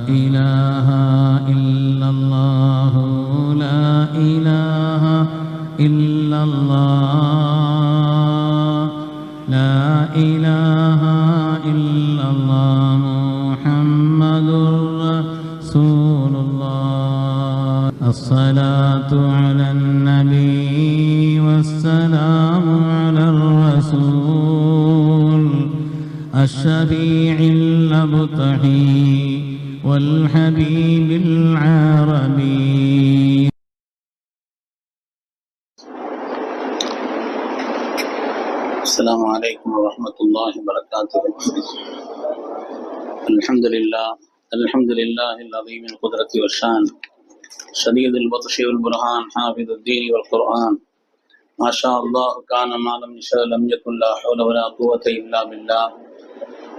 إله إلا الله لا إله إلا الله لا إله إلا الله محمد رسول الله الصلاة على النبي والسلام على الرسول الشفيع الأبطحي والحبيب العربي. السلام عليكم ورحمة الله وبركاته. الحمد لله العظيم القدرة والشان شديد البطش والبرهان حافظ الدين والقرآن ما شاء الله كان ما لم يشاء لم يكن لا حول ولا قوة إلا بالله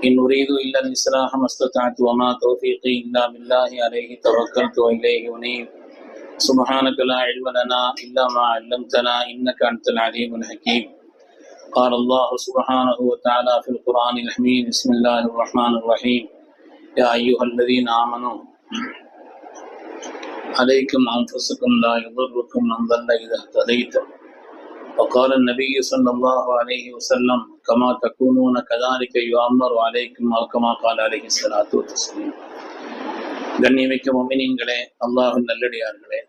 إن أريد إلا الإصلاح ما استطعت وما توفيقي إلا بالله عليه توكلت وإليه أنيب سبحانك لا علم لنا إلا ما علمتنا إنك أنت العليم الحكيم. قال الله سبحانه وتعالى في القرآن الحميد بسم الله الرحمن الرحيم يا أيها الذين آمنوا عليكم أنفسكم لا يضركم من ضل إذا اهتديتم وقال النبي صلى الله عليه وسلم كما تكونون كذلك يؤمر عليكم أو كما قال عليه الصلاة والسلام. கண்ணியமிக்க முஃமினீன்களே, அல்லாஹ்வின் நல்லடியார்களே,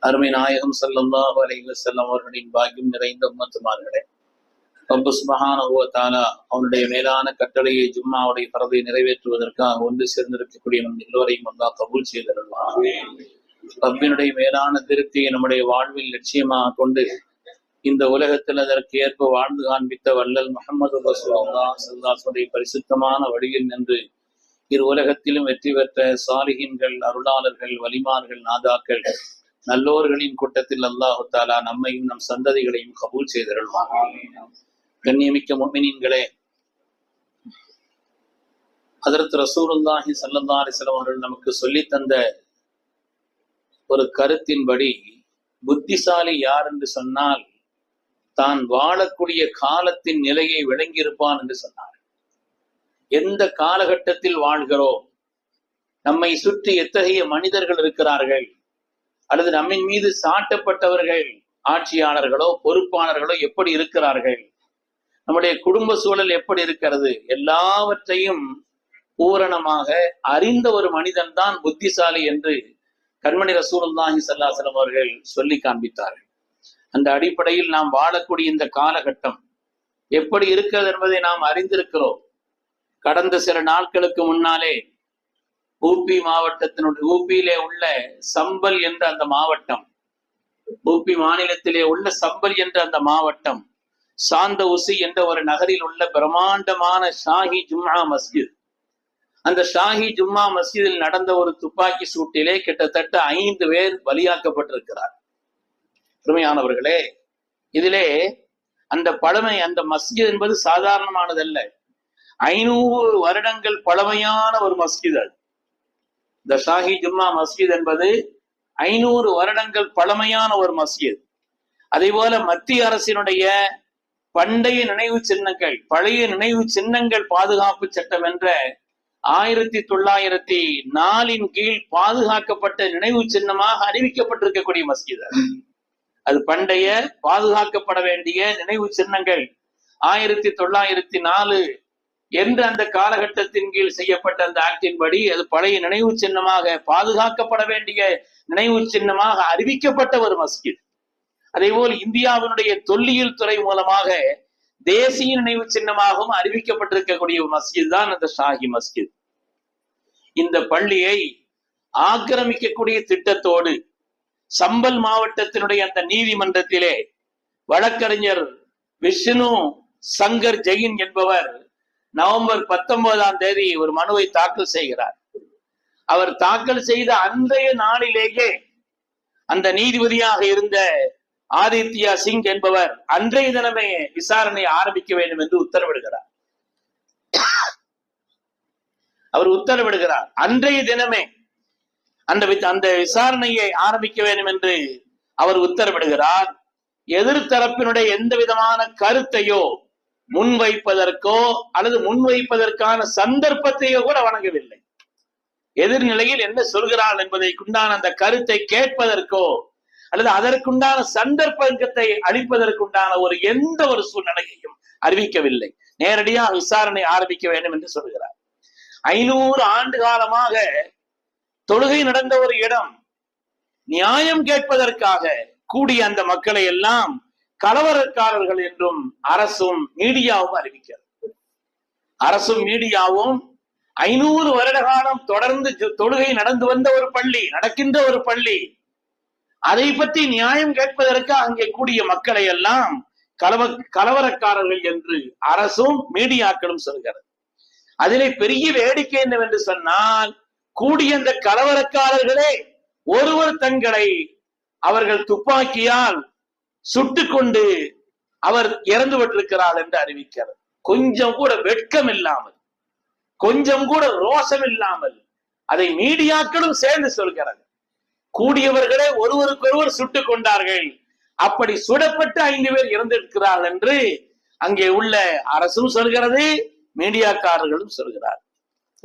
அருமை நாயகம் ஸல்லல்லாஹு அலைஹி வஸல்லம் அவர்களின் பாக்கியம் நிறைந்த உம்மத்துமார்களே, ரப்பு சுப்ஹானஹு வ தஆலா அவனுடைய மேலான கட்டளையை ஜும்மாவுடைய ஃபர்தை நிறைவேற்றுவதற்காக ஒன்று சேர்ந்திருக்கக்கூடிய நம் எல்லோரையும் அல்லாஹ் கபூல் செய்தருள்வார். ரப்பினுடைய மேலான திருப்தியை நம்முடைய வாழ்வில் லட்சியமாக கொண்டு இந்த உலகத்தில் அதற்கு ஏற்ப வாழ்ந்து காண்பித்த வல்லல் முஹம்மது ரசூலுல்லாஹ் ஸல்லல்லாஹு அலைஹி வஸல்லம் பரிசுத்தமான வழியில் நின்று இரு உலகத்திலும் வெற்றி பெற்ற சாலிஹீன்கள், அருளாளர்கள், வலிமார்கள், நாதாக்கள், நல்லோர்களின் கூட்டத்தில் அல்லாஹு தஆலா நம்மையும் நம் சந்ததிகளையும் கபூல் செய்தருள்வார். கண்ணியமிக்க முஃமினீன்களே, ஹஜ்ரத் ரசூலுல்லாஹி ஸல்லல்லாஹு அலைஹி வஸல்லம் அவர்கள் நமக்கு சொல்லி தந்த ஒரு கருத்தின்படி புத்திசாலி யார் என்று சொன்னால் தான் வாழக்கூடிய காலத்தின் நிலையை விளங்கியிருப்பான் என்று சொன்னார். எந்த காலகட்டத்தில் வாழ்கிறோம், நம்மை சுற்றி எத்தகைய மனிதர்கள் இருக்கிறார்கள், அல்லது நம்மின் மீது சாட்டப்பட்டவர்கள் ஆட்சியாளர்களோ பொறுப்பாளர்களோ எப்படி இருக்கிறார்கள், நம்முடைய குடும்ப சூழல் எப்படி இருக்கிறது, எல்லாவற்றையும் பூரணமாக அறிந்த ஒரு மனிதன் தான் புத்திசாலி என்று கண்மணி ரசூலுல்லாஹி ஸல்லல்லாஹு அலைஹி வஸல்லம் அவர்கள் சொல்லி காண்பித்தார்கள். அந்த அடிப்படையில் நாம் வாழக்கூடிய இந்த காலகட்டம் எப்படி இருக்கிறது என்பதை நாம் அறிந்திருக்கிறோம். கடந்த சில நாட்களுக்கு முன்னாலே ஊபி மாவட்டத்தினுடைய ஊபியிலே உள்ள சம்பல் என்ற அந்த மாவட்டம், ஊபி மாநிலத்திலே உள்ள சம்பல் என்ற அந்த மாவட்டம் சாந்த உசி என்ற ஒரு நகரில் உள்ள பிரம்மாண்டமான ஷாஹி ஜும்மா மஸ்ஜித், அந்த ஷாஹி ஜும்மா மஸ்ஜிதில் நடந்த ஒரு துப்பாக்கி சூட்டிலே கிட்டத்தட்ட 5 பேர் பலியாக்கப்பட்டிருக்கிறார். பெருமையானவர்களே, இதிலே அந்த பழமை, அந்த மஸ்ஜித் என்பது சாதாரணமானதல்ல. 500 வருடங்கள் பழமையான ஒரு மஸ்ஜித். அது இந்த ஷாஹி ஜும்மா மஸ்ஜித் என்பது 500 வருடங்கள் பழமையான ஒரு மஸ்ஜித். அதே போல மத்திய அரசினுடைய பண்டைய நினைவு சின்னங்கள், பழைய நினைவு சின்னங்கள் பாதுகாப்பு சட்டம் என்ற 1904 கீழ் பாதுகாக்கப்பட்ட நினைவு சின்னமாக அறிவிக்கப்பட்டிருக்கக்கூடிய மஸ்ஜித். அது பண்டைய பாதுகாக்கப்பட வேண்டிய நினைவு சின்னங்கள் 1904 என்ற அந்த காலகட்டத்தின் கீழ் செய்யப்பட்ட அந்த ஆக்டின்படி அது பழைய நினைவு சின்னமாக பாதுகாக்கப்பட வேண்டிய நினைவு சின்னமாக அறிவிக்கப்பட்ட ஒரு மஸ்ஜித். அதே போல் இந்தியாவினுடைய தொல்லியல் துறை மூலமாக தேசிய நினைவு சின்னமாகவும் அறிவிக்கப்பட்டிருக்கக்கூடிய மஸ்ஜித் தான் அந்த ஷாஹி மஸ்ஜித். இந்த பள்ளியை ஆக்கிரமிக்கக்கூடிய திட்டத்தோடு சம்பல் மாவட்டத்தினுடைய அந்த நீதிமன்றத்திலே வழக்கறிஞர் விஷ்ணு சங்கர் ஜெயின் என்பவர் நவம்பர் 19 ஒரு மனுவை தாக்கல் செய்கிறார். அவர் தாக்கல் செய்த அன்றைய நாளிலேயே அந்த நீதிபதியாக இருந்த ஆதித்யா சிங் என்பவர் அன்றைய தினமே விசாரணை ஆரம்பிக்க வேண்டும் என்று உத்தரவிடுகிறார். அவர் உத்தரவிடுகிறார். அன்றைய தினமே அந்த விசாரணையை ஆரம்பிக்க வேண்டும் என்று அவர் உத்தரவிடுகிறார். எதிர்த்தரப்பினுடைய எந்த விதமான கருத்தையோ முன்வைப்பதற்கோ அல்லது முன்வைப்பதற்கான சந்தர்ப்பத்தையோ கூட வழங்கவில்லை. எதிர்நிலையில் என்ன சொல்கிறாள் என்பதை உண்டான அந்த கருத்தை கேட்பதற்கோ அல்லது அதற்குண்டான சந்தர்ப்பத்தை அளிப்பதற்குண்டான எந்த ஒரு சூழ்நிலையையும் அறிவிக்கவில்லை. நேரடியாக விசாரணை ஆரம்பிக்க வேண்டும் என்று சொல்கிறார். 500 ஆண்டு காலமாக தொழுகை நடந்த ஒரு இடம், நியாயம் கேட்பதற்காக கூடிய அந்த மக்களை எல்லாம் கலவரக்காரர்கள் என்றும் அரசும் மீடியாவும் அறிவிக்கிறது. அரசும் மீடியாவும் 500 வருட காலம் தொடர்ந்து தொழுகை நடந்து வந்த ஒரு பள்ளி, நடக்கின்ற ஒரு பள்ளி, அதை பற்றி நியாயம் கேட்பதற்கு அங்கே கூடிய மக்களை எல்லாம் கலவரக்காரர்கள் என்று அரசும் மீடியாக்களும் சொல்கிறது. அதிலே பெரிய வேடிக்கை என்னவென்று சொன்னால், கூடிய அந்த கலவரக்காரர்களே ஒருவர் தங்களை அவர்கள் துப்பாக்கியால் சுட்டுக் கொண்டு அவர் இறந்து விட்டிருக்கிறார் என்று அறிவிக்கிறார். கொஞ்சம் கூட வெட்கம் இல்லாமல், கொஞ்சம் கூட ரோஷம் இல்லாமல் அதை மீடியாக்களும் சேர்ந்து சொல்கிறார்கள். கூடியவர்களே ஒருவருக்கொருவர் சுட்டுக் கொண்டார்கள், அப்படி சுடப்பட்டு 5 பேர் இறந்திருக்கிறார்கள் என்று அங்கே உள்ள அரசும் சொல்கிறது, மீடியாக்காரர்களும் சொல்கிறார்.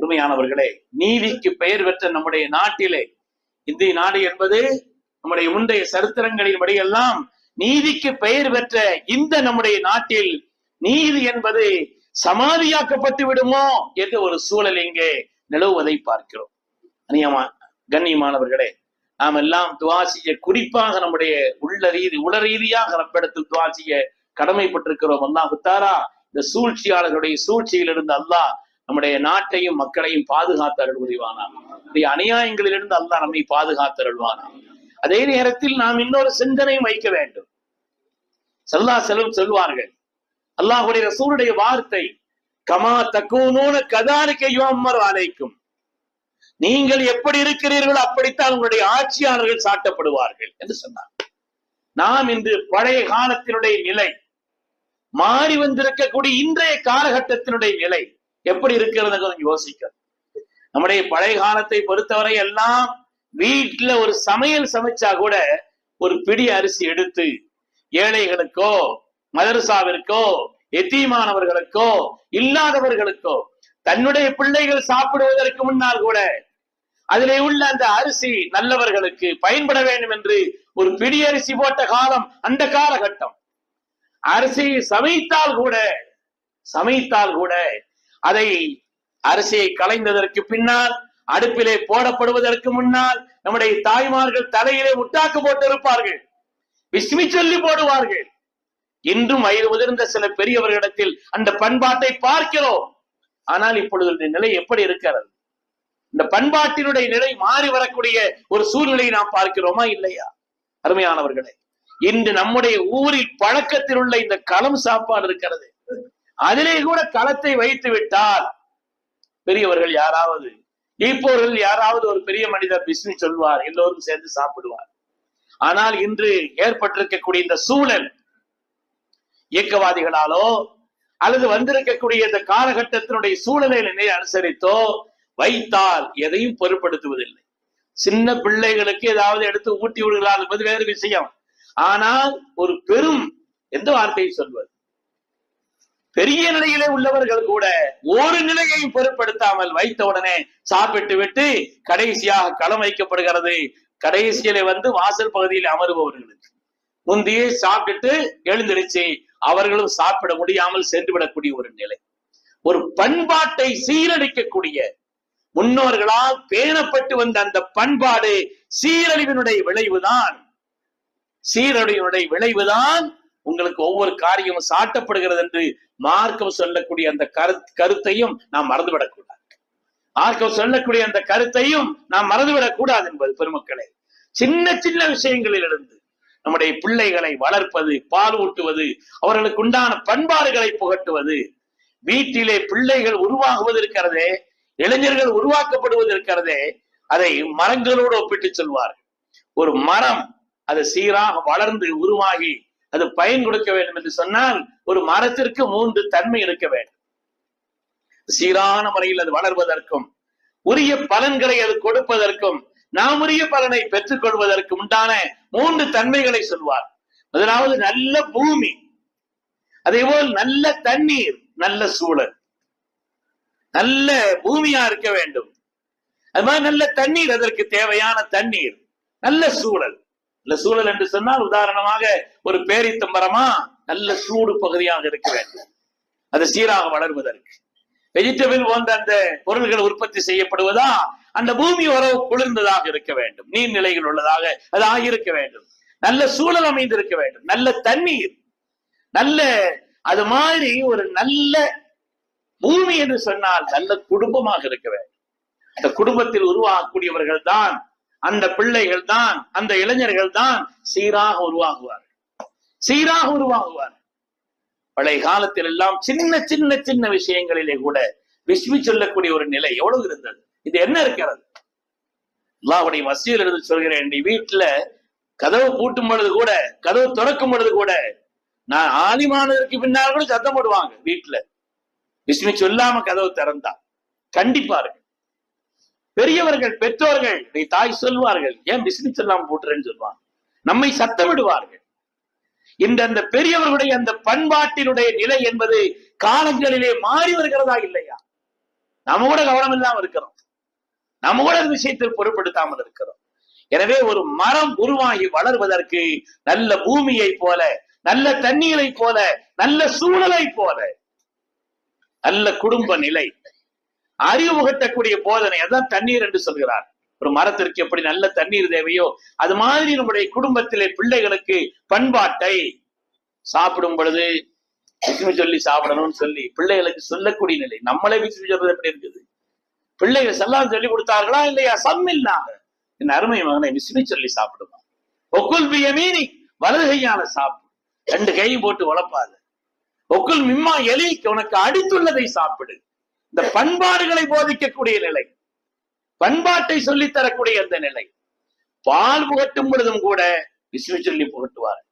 உண்மையானவர்களே, நீதிக்கு பெயர் பெற்ற நம்முடைய நாட்டிலே, இந்திய நாடு என்பது நம்முடைய முந்தைய சரித்திரங்களின்படி எல்லாம் நீதிக்கு பெயர் பெற்ற இந்த நம்முடைய நாட்டில் நீதி என்பது சமாதியாக்கப்பட்டு விடுமோ என்ற ஒரு சூழல் இங்கே நிலவுவதை பார்க்கிறோம். கண்ணியமானவர்களே, நாம் எல்லாம் துஆ செய்ய, குறிப்பாக நம்முடைய உள ரீதியாக ரப்பிடத்தில் துஆ செய்ய கடமைப்பட்டிருக்கிறோம். அல்லாஹ் தஆலா இந்த சூழ்ச்சியாளர்களுடைய சூழ்ச்சியிலிருந்து அல்லாஹ் நம்முடைய நாட்டையும் மக்களையும் பாதுகாத்து அருள் புரிவானாம். அநியாயங்களிலிருந்து அல்லாஹ் நம்மை பாதுகாத்து அருள்வானாம். அதே நேரத்தில் நாம் இன்னொரு சிந்தனையும் வைக்க வேண்டும். ஸல்லல்லாஹு அலைஹி வஸல்லம் சொல்வார்கள், அல்லாஹ்வுடைய ரசூலுடைய வார்த்தை, கமா தகூனூன கதாலிக யுஅம்மரு அலைக்கும், நீங்கள் எப்படி இருக்கிறீர்களோ அப்படித்தான் உங்களுடைய ஆட்சியாளர்கள் சாட்டப்படுவார்கள் என்று சொன்னார். நாம் இன்று பழைய காலத்தினுடைய நிலை மாறி வந்திருக்கக்கூடிய இன்றைய காலகட்டத்தினுடைய நிலை எப்படி இருக்கிறது கொஞ்சம் யோசிக்க. நம்முடைய பழைய காலத்தை பொறுத்தவரை எல்லாம் வீட்டுல ஒரு சமையல் சமைச்சா கூட ஒரு பிடி அரிசி எடுத்து ஏழைகளுக்கோ மதரசாவிற்கோ எத்தீமானவர்களுக்கோ இல்லாதவர்களுக்கோ தன்னுடைய பிள்ளைகள் சாப்பிடுவதற்கு முன்னால் கூட அதிலே உள்ள அந்த அரிசி நல்லவர்களுக்கு பயன்பட வேண்டும் என்று ஒரு பிடி அரிசி போட்ட காலம் அந்த காலகட்டம். அரிசி சமைத்தால் கூட அதை அரிசியை களைந்ததற்கு பின்னால் அடுப்பிலே போடப்படுவதற்கு முன்னால் நம்முடைய தாய்மார்கள் தலையிலே முட்டாக்கு போட்டு இருப்பார்கள், பிஸ்மி சொல்லி போடுவார்கள். இன்றும் வயது முதிர்ந்த சில பெரியவர்களிடத்தில் அந்த பண்பாட்டை பார்க்கிறோம். ஆனால் இப்பொழுது நிலை எப்படி இருக்கிறது? இந்த பண்பாட்டினுடைய நிலை மாறி வரக்கூடிய ஒரு சூழ்நிலையை நாம் பார்க்கிறோமா இல்லையா? அருமையானவர்களே, இன்று நம்முடைய ஊரில் பழக்கத்தில் உள்ள இந்த களம் சாப்பாடு இருக்கிறது, அதிலே கூட களத்தை வைத்து விட்டால் பெரியவர்கள் யாராவது, இப்போர்கள் யாராவது ஒரு பெரிய மனிதர் பிஸ்மி சொல்வார், எல்லோரும் சேர்ந்து சாப்பிடுவார். ஆனால் இன்று ஏற்பட்டிருக்கக்கூடிய இந்த சூழல் இயக்கவாதிகளாலோ அல்லது வந்திருக்கக்கூடிய இந்த காலகட்டத்தினுடைய சூழலை நிலை அனுசரித்தோ வைத்தால் எதையும் பொருட்படுத்துவதில்லை. சின்ன பிள்ளைகளுக்கு ஏதாவது எடுத்து ஊட்டி விடுகிறார் என்பது வேறு விஷயம். ஆனால் ஒரு பெரும் எந்த வார்த்தையை சொல்வது, பெரிய நிலையிலே உள்ளவர்கள் கூட ஒரு நிலையையும் பொருட்படுத்தாமல் வைத்த உடனே சாப்பிட்டு விட்டு கடைசியாக களம் வைக்கப்படுகிறது. கடைசியிலே வாசல் பகுதியில் அமருபவர்களுக்கு முந்தையே சாப்பிட்டு எழுந்திருச்சு அவர்களும் சாப்பிட முடியாமல் சென்று விடக்கூடிய ஒரு நிலை. ஒரு பண்பாட்டை சீரழிக்கக்கூடிய முன்னோர்களால் பேணப்பட்டு வந்த அந்த பண்பாடு சீரழிவினுடைய விளைவுதான் உங்களுக்கு ஒவ்வொரு காரியமும் சாட்டப்படுகிறது என்று மார்க்கம் சொல்லக்கூடிய அந்த கருத்தையும் நாம் மறந்துவிடக்கூடாது. மார்க்கம் சொல்லக்கூடிய அந்த கருத்தையும் நாம் மறந்துவிடக் கூடாது என்பது பெருமக்களே. சின்ன சின்ன விஷயங்களிலிருந்து நம்முடைய பிள்ளைகளை வளர்ப்பது, பால் ஊட்டுவது, அவர்களுக்கு உண்டான பண்பாடுகளை புகட்டுவது, வீட்டிலே பிள்ளைகள் உருவாகுவது இருக்கிறதே, இளைஞர்கள் உருவாக்கப்படுவது இருக்கிறதே, அதை மரங்களோடு ஒப்பிட்டு சொல்வார்கள். ஒரு மரம் அது சீராக வளர்ந்து உருவாகி அது பயன் கொடுக்க வேண்டும் என்று சொன்னால் ஒரு மரத்திற்கு 3 தன்மை இருக்க வேண்டும். சீரான முறையில் அது வளர்வதற்கும் உரிய பலன்களை அது கொடுப்பதற்கும் நாம் உரிய பலனை பெற்றுக் கொள்வதற்கு உண்டான 3 தன்மைகளை சொல்வார். முதலாவது நல்ல பூமி, அதே போல் நல்ல தண்ணீர், நல்ல சூழல். நல்ல பூமியா இருக்க வேண்டும், அது மாதிரி நல்ல தண்ணீர், அதற்கு தேவையான தண்ணீர், நல்ல சூழல். நல்ல சூழல் என்று சொன்னால் உதாரணமாக ஒரு பேரித்தம்பரமா நல்ல சூடு பகுதியாக இருக்க வேண்டும், அது சீராக வளர்வதற்கு. வெஜிடபிள் போன்ற அந்த பொருள்கள் உற்பத்தி செய்யப்படுவதா அந்த பூமி உறவு குளிர்ந்ததாக இருக்க வேண்டும், நீர்நிலைகள் உள்ளதாக அது ஆகியிருக்க வேண்டும், நல்ல சூழல் அமைந்திருக்க வேண்டும், நல்ல தண்ணீர், நல்ல அது மாதிரி ஒரு நல்ல பூமி என்று சொன்னால் நல்ல குடும்பமாக இருக்க வேண்டும். அந்த குடும்பத்தில் உருவாகக்கூடியவர்கள் தான், அந்த பிள்ளைகள் தான், அந்த இளைஞர்கள் தான் சீராக உருவாகுவார்கள், சீராக உருவாகுவார். பழைய காலத்தில் எல்லாம் சின்ன சின்ன சின்ன விஷயங்களிலே கூட விஸ்மி சொல்லக்கூடிய ஒரு நிலை எவ்வளவு இருந்தது. இது என்ன இருக்கிறது? அல்லாஹ்வுடைய மஸ்ஜிதில் இருந்து சொல்கிறேன், நீ வீட்டுல கதவு பூட்டும் பொழுது கூட, கதவு திறக்கும் பொழுது கூட, நான் ஆலிமானதற்கு பின்னால் கூட சத்தம் போடுவாங்க. வீட்டுல விஸ்மி சொல்லாம கதவு திறந்தா கண்டிப்பார்கள். பெரியவர்கள், பெற்றோர்கள், நீ தாய் சொல்வார்கள், ஏன் விஸ்மி சொல்லாம போட்டுறேன்னு சொல்லுவாங்க, நம்மை சத்தமிடுவார்கள். இந்த அந்த பெரியவர்களுடைய அந்த பண்பாட்டினுடைய நிலை என்பது காலங்களிலே மாறி வருகிறதா இல்லையா? நாம கூட கவனம் இல்லாமல் இருக்கிறோம், நாம கூட விஷயத்தில் பொருட்படுத்தாமல் இருக்கிறோம். எனவே ஒரு மரம் உருவாகி வளர்வதற்கு நல்ல பூமியை போல, நல்ல தண்ணீரை போல, நல்ல சூழலை போல, நல்ல குடும்ப நிலை, அறிவு புகட்டக்கூடிய போதனை, அதான் தண்ணீர் என்று சொல்கிறார். ஒரு மரத்திற்கு எப்படி நல்ல தண்ணீர் தேவையோ அது மாதிரி நம்முடைய குடும்பத்திலே பிள்ளைகளுக்கு பண்பாட்டை, சாப்பிடும் பொழுது விஸ்மி சொல்லி சாப்பிடணும்னு சொல்லி பிள்ளைகளுக்கு சொல்லக்கூடிய நிலை. நம்மளே விஸ்மி சொல்றது எப்படி இருக்குது? பிள்ளைகள் எல்லாம் சொல்லி கொடுத்தார்களா இல்லையா? சம்மில்லாம என் அருமை மகனை விஸ்மி சொல்லி சாப்பிடுவான். ஒக்குல் பியமீனி, வலது கையால சாப்பிடு, ரெண்டு கையும் போட்டு உழப்பாது. ஒக்குல் மிம்மா எலி, உனக்கு அடித்துள்ளதை சாப்பிடு. இந்த பண்பாடுகளை போதிக்கக்கூடிய நிலை, பண்பாட்டை சொல்லி தரக்கூடிய அந்த நிலை. பால் புகட்டும் பொழுதும் கூட விஸ்மி சொல்லி புகட்டுவார்,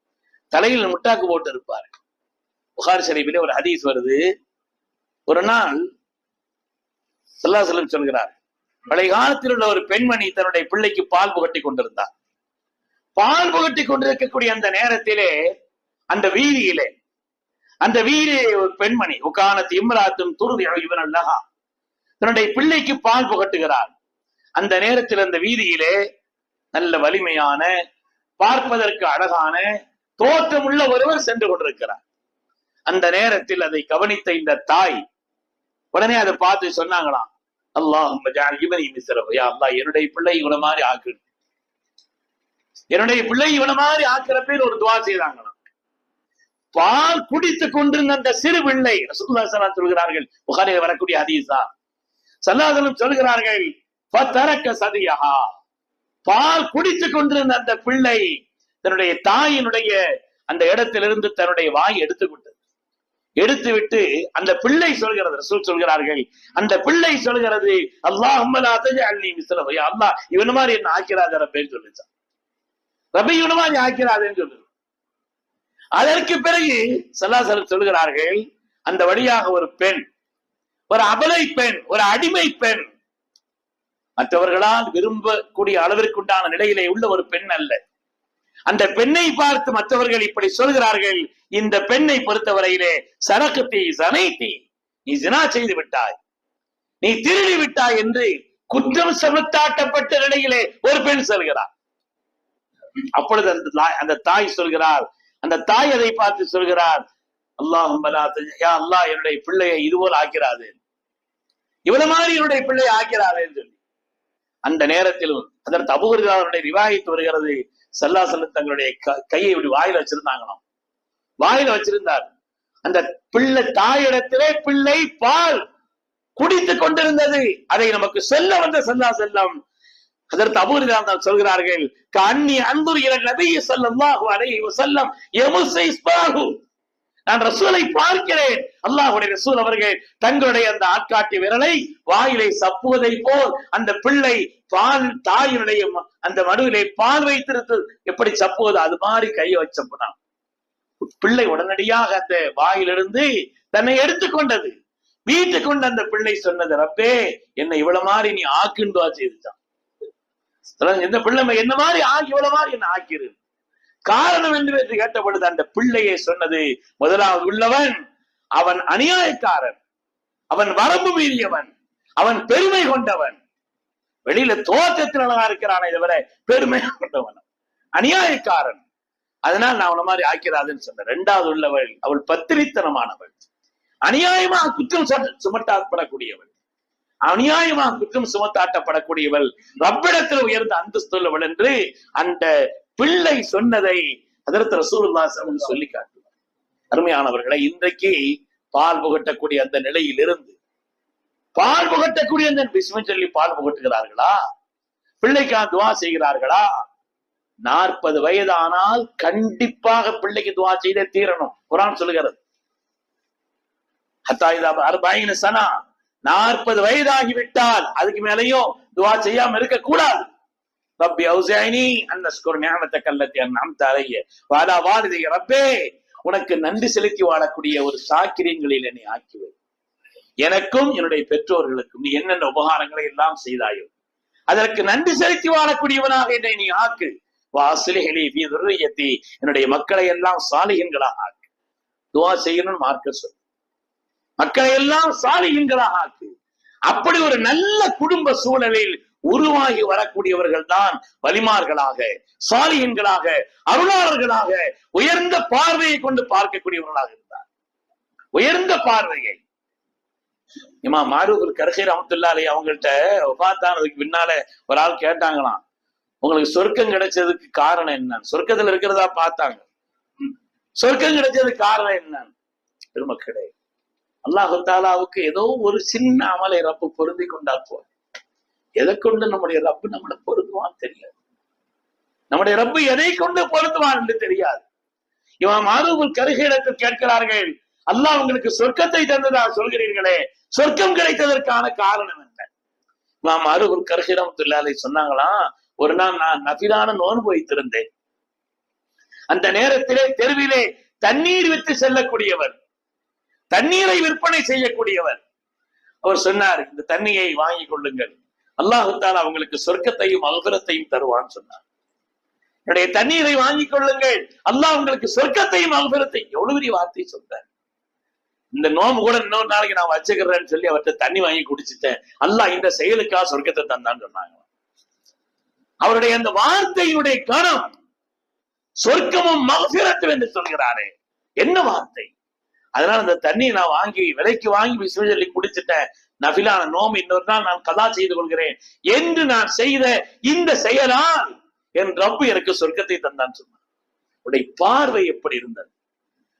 தலையில் முட்டாக்கு போட்டு இருப்பார். புகாரி ஷரீஃபிலே ஒரு ஹதீஸ் வருது. ஒரு நாள் ஸல்லல்லாஹு அலைஹி வஸல்லம் சொல்கிறார், பழைய காலத்தில் உள்ள ஒரு பெண்மணி தன்னுடைய பிள்ளைக்கு பால் புகட்டி கொண்டிருந்தார். பால் புகட்டி கொண்டிருக்கக்கூடிய அந்த நேரத்திலே அந்த வீதியிலே ஒரு பெண்மணி உக்கானத் இம்ராத்தும் துர்தி இப்னல்லஹா, தன்னுடைய பிள்ளைக்கு பால் புகட்டுகிறார். அந்த நேரத்தில் அந்த வீதியிலே நல்ல வலிமையான, பார்ப்பதற்கு அழகான தோற்றமுள்ள ஒருவர் சென்று கொண்டிருக்கிறார். அந்த நேரத்தில் அதை கவனித்த இந்த தாய் உடனே அதை பார்த்து சொன்னாங்களாம், அல்லாஹும்ம ஜஅல் இப்னி மிஸ்ரஹு, யா அல்லாஹ் என்னுடைய பிள்ளை இவன மாதிரி ஆக்கு, என்னுடைய பிள்ளை இவன மாதிரி ஆக்குறப்பேர் ஒரு துவா செய்தாங்களாம். பால் குடித்துக் கொண்டிருந்த அந்த சிறு பிள்ளை, ரசூலுல்லாஹி ஸல்லல்லாஹு அலைஹி வஸல்லம் சொல்கிறார்கள், புகாரியில் வரக்கூடிய ஹதீஸா, ஸல்லல்லாஹு அலைஹி வஸல்லம் சொல்கிறார்கள், ஃபதரக்க சதியஹா, பால் குடித்துக் கொண்டிருந்த அந்த பிள்ளை தன்னுடைய தாயினுடைய அந்த இடத்திலிருந்து தன்னுடைய வாய் எடுத்துவிட்டு அந்த பிள்ளை சொல்கிறது, ரசூல் சொல்கிறார்கள், அந்த பிள்ளை சொல்கிறது, அல்லாஹும்ம லா தஜஅல்னி மிஸ்லஹு, யா அல்லாஹ் இவன மாதிரி என்ன ஆக்கிராத ரப்பேன்னு சொல்லுச்சான். ரப்பி இவன மாதிரி ஆக்கிராதேன்னு சொல்லு. அதற்கு பிறகு ஸல்லல்லாஹு அலைஹி வஸல்லம் சொல்கிறார்கள், அந்த வழியாக ஒரு பெண், ஒரு அபலை பெண், ஒரு அடிமை பெண், மற்றவர்களால் விரும்பக்கூடிய அளவிற்குண்டான நிலையிலே உள்ள ஒரு பெண் அல்ல. அந்த பெண்ணை பார்த்து மற்றவர்கள் இப்படி சொல்கிறார்கள், இந்த பெண்ணை பொறுத்தவரையிலே சரக்கத்தை சனைத்தி, நீ ஜினா செய்து விட்டாய், நீ திருடி விட்டாய் என்று குற்றம் சுமத்தாட்டப்பட்ட நிலையிலே ஒரு பெண் சொல்கிறார். அப்பொழுது அந்த தாய் சொல்கிறார், அந்த தாய் அதை பார்த்து சொல்கிறார், அல்லாஹும்ம லா தஜஅல், யா அல்லாஹ் என்னுடைய பிள்ளையை இதுபோல் ஆக்கிறாதே, இவ்வளவு மாதிரி என்னுடைய பிள்ளையை ஆக்கிறாதேன்னு சொல்லி. அந்த நேரத்திலும் அதற்கு அபூ ஹுரைராவுடைய ரிவாயத் வருகிறது, ஸல்லல்லாஹு அலைஹி வஸல்லம் தங்களுடைய கையை இப்படி வாயில வச்சிருந்தாங்களாம், வாயில வச்சிருந்தார். அந்த பிள்ளை தாயிடத்திலே பிள்ளை பால் குடித்துக் கொண்டிருந்தது. அதை நமக்கு சொல்ல வந்த ஸல்லல்லாஹு அலைஹி வஸல்லம் அதற்கு அபூ ஹுரைரா சொல்கிறார்கள், கன்னி அன்துர் இல நபி ஸல்லல்லாஹு அலைஹி வஸல்லம் யமுஸ் இஸ்பாஹு, நான் ரசூலை பார்க்கிறேன், அல்லாஹ்வுடைய ரசூல் அவர்கள் தங்களுடைய அந்த ஆட்காட்டி விரலை வாயிலை சப்புவதை போல் அந்த பிள்ளை பால் தாயினுடைய அந்த மடுவிலே பால் வைத்திருத்து எப்படி சப்புவது அது மாதிரி கையை வச்சப்படான். பிள்ளை உடனடியாக அந்த வாயிலிருந்து தன்னை எடுத்துக்கொண்டது. வீட்டுக்கு கொண்டு அந்த பிள்ளை சொன்னது, ரப்பே என்னை இவ்வளவு மாதிரி நீ ஆக்குண்டுவா செய்துட்டான். இந்த பிள்ளை என்ன மாதிரி இவ்வளவு மாதிரி என்ன ஆக்கிரு, காரணம் என்று கேட்ட பொழுது அந்த பிள்ளையை சொன்னது, முதலாவது உள்ளவன் அவன் அநியாயக்காரன், அவன் வரம்பு மீறியவன், அவன் பெருமை கொண்டவன், வெளியில தோற்றத்தில் அழகா இருக்கிறானே தவிர பெருமையா கொண்டவன், அநியாயக்காரன். அதனால் நான் அவன மாதிரி ஆக்கிறாதுன்னு சொன்னேன். இரண்டாவது உள்ளவள் அவள் பத்திரித்தனமானவள், அநியாயமாக குற்றம் சுமத்தாப்படக்கூடியவள், அநியாயமாக குற்றம் சுமத்தாட்டப்படக்கூடியவள், ரப்பிடத்தில் உயர்ந்த அந்தஸ்து உள்ளவள் என்று அந்த பிள்ளை சொன்னதை ஹஜ்ரத் ரசூலுல்லாஹி ஸல்லல்லாஹு அலைஹி வஸல்லம் சொல்லி காட்டுவார். அருமையானவர்களை, இன்றைக்கு பால் புகட்டக்கூடிய அந்த நிலையில் இருந்து பால் புகட்டக்கூடிய அந்த பிஸ்மி சொல்லி பால் புகட்டுகிறார்களா? பிள்ளைக்காக துவா செய்கிறார்களா? 40 வயதானால் கண்டிப்பாக பிள்ளைக்கு துவா செய்தே தீரணும். குர்ஆன் சொல்லுகிறது, 40 வயதாகிவிட்டால் அதுக்கு மேலேயும் துவா செய்யாம இருக்க கூடாது. ரப்பி அவ்ஸிஅனி அன் அஷ்குர நிஅமத்தக அல்லதி அன்அம்த அலைய வ அலா வாலிதைய. ரப்பே, உனக்கு நன்றி செலுத்தி வாழக்கூடிய ஒரு சாக்கிரியங்களில் என்னை ஆக்கிவை. எனக்கும் என்னுடைய பெற்றோர்களுக்கும் நீ என்னென்ன உபகாரங்களை எல்லாம் செய்தாயோ அதற்கு நன்றி செலுத்தி வாழக்கூடியவனாக என்னை நீ ஆக்கு. வாஸ்லிஹ் லீ ஃபீ ذُرِّيَّتِي, என்னுடைய மக்களை எல்லாம் சாலிஹீன்களாக ஆக்கு. துஆ செய்யணும் மார்க்க சொல், மக்களை எல்லாம் சாலிஹீன்களாக ஆக்கு. அப்படி ஒரு நல்ல குடும்ப சூழலில் உருவாகி வரக்கூடியவர்கள் தான் வலிமார்களாக, சாலிஹீன்களாக, அருளாளர்களாக, உயர்ந்த பார்வையை கொண்டு பார்க்கக்கூடியவர்களாக இருந்தார். உயர்ந்த பார்வையை இமாம் மாரூக் கர்ஹி ரஹ்மத்துல்லாஹி அலைஹி அவங்கள்ட்ட வஃபாத்தானதுக்கு பின்னால ஒரு ஆள் கேட்டாங்களாம், உங்களுக்கு சொர்க்கம் கிடைச்சதுக்கு காரணம் என்ன? சொர்க்கத்துல இருக்கிறதா பார்த்தாங்க, சொர்க்கம் கிடைச்சதுக்கு காரணம் என்ன? பெருமக்களே, அல்லாஹு தஆலாவுக்கு ஏதோ ஒரு சின்ன அமலை ரப்பு பொருந்தி கொண்டால் போல், எதை கொண்டு நம்முடைய ரப்பு நம்மளை பொருந்துவான்னு தெரியாது. நம்முடைய ரப்பு எதை கொண்டு பொருந்துவான் என்று தெரியாது. இமாம் மாரூக் கர்ஹி இடத்தில் கேட்கிறார்கள், அல்லாஹ் உங்களுக்கு சொர்க்கத்தை தந்ததா சொல்கிறீர்களே, சொர்க்கம் கிடைத்ததற்கான காரணம் என்ன? இமாம் மாரூக் கர்ஹி ரஹ்மத்துல்லாஹி அலைஹி சொன்னாங்களாம், ஒரு நாள் நான் நஃபிலான நோன்பு வைத்திருந்தேன். அந்த நேரத்திலே தெருவிலே தண்ணீர் விற்று செல்லக்கூடியவர், தண்ணீரை விற்பனை செய்யக்கூடியவர், அவர் சொன்னார், இந்த தண்ணியை வாங்கி கொள்ளுங்கள், அல்லாஹ் தஆலா உங்களுக்கு சொர்க்கத்தையும் மக்ஃபிரத்தையும் தருவான்னு சொன்னார். என்னுடைய தண்ணீரை வாங்கி கொள்ளுங்கள், அல்லாஹ் உங்களுக்கு சொர்க்கத்தையும் மக்ஃபிரத்தையும். எவ்வளவு பெரிய வார்த்தை சொன்னார். இந்த நோம்பு கூட இன்னொரு நாளைக்கு நான் வச்சுக்கிறேன்னு சொல்லி அவர்கிட்ட தண்ணி வாங்கி குடிச்சிட்டேன், அல்லாஹ் இந்த செயலுக்காக சொர்க்கத்தை தந்தான்னு சொன்னாங்க. அவருடைய அந்த வார்த்தையினுடைய கணம் சொர்க்கமும் மக்ஃபிரத்தும் என்று சொல்கிறாரே, என்ன வார்த்தை! அதனால அந்த தண்ணியை நான் வாங்கி விலைக்கு வாங்கி பிஸ்மி சொல்லி குடிச்சிட்டேன், நஃபிலான நோம்பு இன்னொரு நாள் நான் கதா செய்து கொள்கிறேன் என்று நான் செய்த இந்த செயலால் என் ரப்பு எனக்கு சொர்க்கத்தை தந்தான் சொன்னார். உடைய பார்வை எப்படி இருந்தது!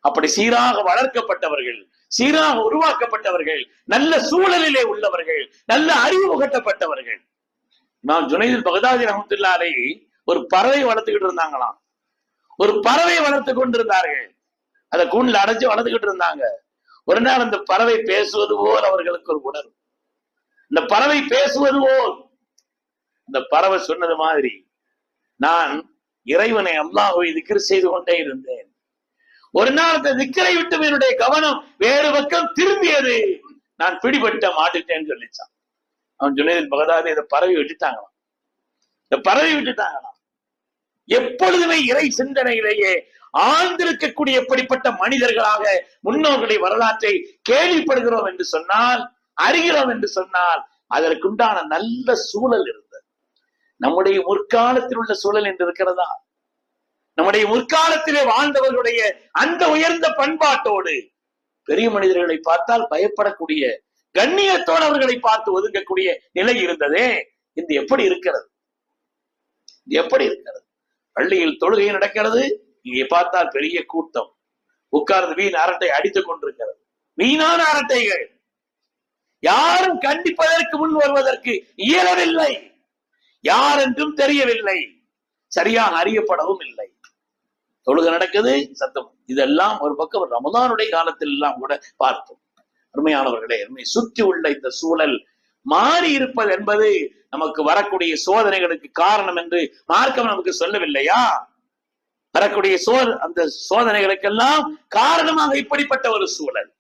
அப்படி சீராக வளர்க்கப்பட்டவர்கள், சீராக உருவாக்கப்பட்டவர்கள், நல்ல சூழலிலே உள்ளவர்கள், நல்ல அறிவு புகட்டப்பட்டவர்கள். இமாம் ஜுனைதுல் பக்தாதி ரஹ்மத்துல்லாஹி அலைஹி ஒரு பறவை வளர்த்துக்கிட்டு இருந்தாங்களாம். ஒரு பறவை வளர்த்து கொண்டிருந்தார்கள், அதை கூண்டுல அடைச்சு வளர்த்துக்கிட்டு இருந்தாங்க. ஒரு நாள் அந்த பறவை பேசுவது போல் அவர்களுக்கு ஒரு உணர்வு. இந்த பறவை பேசுவது போல் இந்த பறவை சொன்னது மாதிரி, நான் இறைவனை அல்லாஹ்வை திக்ர் செய்து கொண்டே இருந்தேன். ஒரு நாள் அந்த திக்ரை விட்டு என்னுடைய கவனம் வேறு பக்கம் திரும்பியது, நான் பிடிபட்ட மாட்டுட்டேன்னு சொல்லிச்சான். அவன் ஜுனைதுல் பக்தாதி இதை பறவை விட்டுட்டாங்களாம். இந்த பறவை விட்டுட்டாங்களாம். எப்பொழுதுமே இறை சிந்தனையிலேயே ஆழ்ந்திருக்கக்கூடிய எப்படிப்பட்ட மனிதர்களாக முன்னோர்களுடைய வரலாற்றை கேள்விப்படுகிறோம் என்று சொன்னால், அறிகிறோம் என்று சொன்னால், அதற்குண்டான நல்ல சூழல் இருந்தது. நம்முடைய முற்காலத்தில் உள்ள சூழல் என்று இருக்கிறதா? நம்முடைய முற்காலத்திலே வாழ்ந்தவர்களுடைய அந்த உயர்ந்த பண்பாட்டோடு பெரிய மனிதர்களை பார்த்தால் பயப்படக்கூடிய, கண்ணியத்தோடு அவர்களை பார்த்து ஒதுங்கக்கூடிய நிலை இருந்ததே, இது எப்படி இருக்கிறது? எப்படி இருக்கிறது? பள்ளியில் தொழுகை நடக்கிறது, இங்கே பார்த்தால் பெரிய கூட்டம் உட்கார்ந்து வீண் அரட்டை அடித்துக் கொண்டிருக்கிறது. வீணான அரட்டைகள், யாரும் கண்டிப்பதற்கு முன் வருவதற்கு இயலவில்லை, யார் என்றும் தெரியவில்லை, சரியாக அறியப்படவும் இல்லை. தொழுகை நடக்குது, சத்தம். இதெல்லாம் ஒரு பக்கம் ரமதானுடைய காலத்தில் எல்லாம் கூட பார்த்தோம். அருமையானவர்களே, சுற்றி உள்ள இந்த சூழல் மாறி இருப்பது என்பது நமக்கு வரக்கூடிய சோதனைகளுக்கு காரணம் என்று மார்க்கம் நமக்கு சொல்லவில்லையா? வரக்கூடிய அந்த சோதனைகளுக்கெல்லாம் காரணமாக இப்படிப்பட்ட ஒரு சூழல்.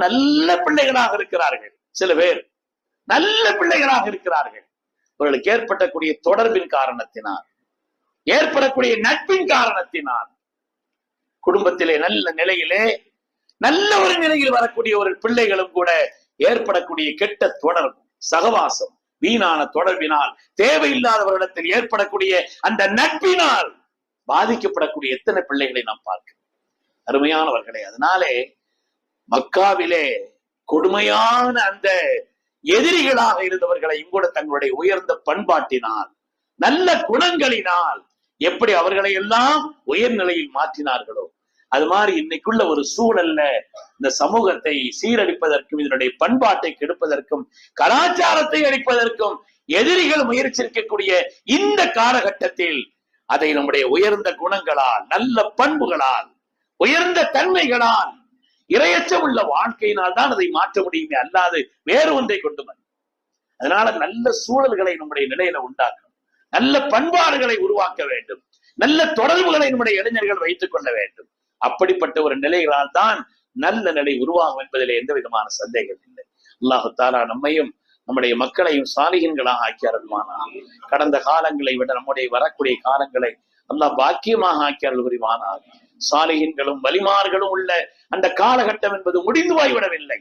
நல்ல பிள்ளைகளாக இருக்கிறார்கள், சில பேர் நல்ல பிள்ளைகளாக இருக்கிறார்கள். அவர்களுக்கு ஏற்படக்கூடிய தொடர்பின் காரணத்தினால், ஏற்படக்கூடிய நட்பின் காரணத்தினால், குடும்பத்திலே நல்ல நிலையிலே நல்ல ஒரு நிலையில் வரக்கூடிய ஒரு பிள்ளைகளும் கூட ஏற்படக்கூடிய கெட்ட தொடர்பு, சகவாசம், வீணான தொடர்பினால், தேவையில்லாதவர்களிடத்தில் ஏற்படக்கூடிய அந்த நட்பினால் பாதிக்கப்படக்கூடிய எத்தனை பிள்ளைகளை நாம் பார்க்கிறோம் அருமையானவர்களே. அதனாலே மக்காவிலே கொடுமையான அந்த எதிரிகளாக இருந்தவர்களையும் கூட தங்களுடைய உயர்ந்த பண்பாட்டினால், நல்ல குணங்களினால் எப்படி அவர்களை எல்லாம் உயர்நிலையில் மாற்றினார்களோ, அது மாதிரி இன்னைக்குள்ள ஒரு சூழல்ல இந்த சமூகத்தை சீரழிப்பதற்கும், இதனுடைய பண்பாட்டை கெடுப்பதற்கும், கலாச்சாரத்தை அழிப்பதற்கும் எதிரிகள் முயற்சிக்கக்கூடிய இந்த காலகட்டத்தில் அதை நம்முடைய உயர்ந்த குணங்களால், நல்ல பண்புகளால், உயர்ந்த தன்மைகளால், இரையச்சம் உள்ள வாழ்க்கையினால் தான் அதை மாற்ற முடியுமே, அல்லாது வேறு ஒன்றை கொண்டு வந்து. அதனால நல்ல சூழல்களை நம்முடைய நிலையில உண்டாக்கணும், நல்ல பண்பாடுகளை உருவாக்க வேண்டும், நல்ல தொடர்புகளை நம்முடைய இளைஞர்கள் வைத்துக் கொள்ள வேண்டும். அப்படிப்பட்ட ஒரு நிலைகளால் தான் நல்ல நிலை உருவாகும் என்பதிலே எந்த விதமான சந்தேகம் இல்லை. அல்லாஹு தஆலா நம்மையும் நம்முடைய மக்களையும் சாலிஹீன்களாக ஆக்கி அருள்வானாக. கடந்த காலங்களை விட நம்முடைய வரக்கூடிய காலங்களை அல்லாஹ் பாக்கியமாக ஆக்கி அருள் புரிவானாக. சாலிஹீன்களும் வலிமார்களும் உள்ள அந்த காலகட்டம் என்பது முடிந்து போய்விடவில்லை.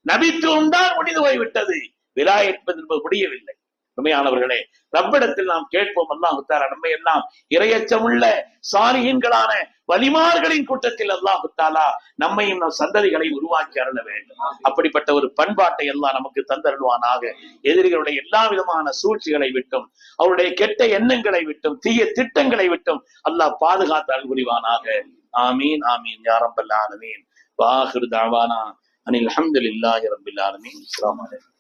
நபித்துவம் தான் முடிந்து போய்விட்டது, விலாயத் என்பது முடியவில்லை. உண்மையானவர்களே, ரப்பிடத்தில் நாம் கேட்போம், அல்லாஹ் தஆலா நம்மை எல்லாம் இரையச்சமுள்ள சாலிஹீன்களான வலிமார்களின் கூட்டத்தில் அல்லாஹ் தஆலா நம்மையும் நம் சந்ததிகளை உருவாக்கி அருள வேண்டும். அப்படிப்பட்ட ஒரு பண்பாட்டை எல்லாம் நமக்கு தந்தருள்வானாக. எதிரிகளுடைய எல்லா விதமான சூழ்ச்சிகளை விட்டும், அவருடைய கெட்ட எண்ணங்களை விட்டும், தீய திட்டங்களை விட்டும் அல்லாஹ் பாதுகாத்து அருள் புரிவானாக. ஆமீன் ஆமீன் யா ரப்பல் ஆலமீன். வ ஆகிரு தஅவானா அனில் ஹம்துலில்லாஹி ரப்பில் ஆலமீன். அஸ்ஸலாமு அலைக்கும்.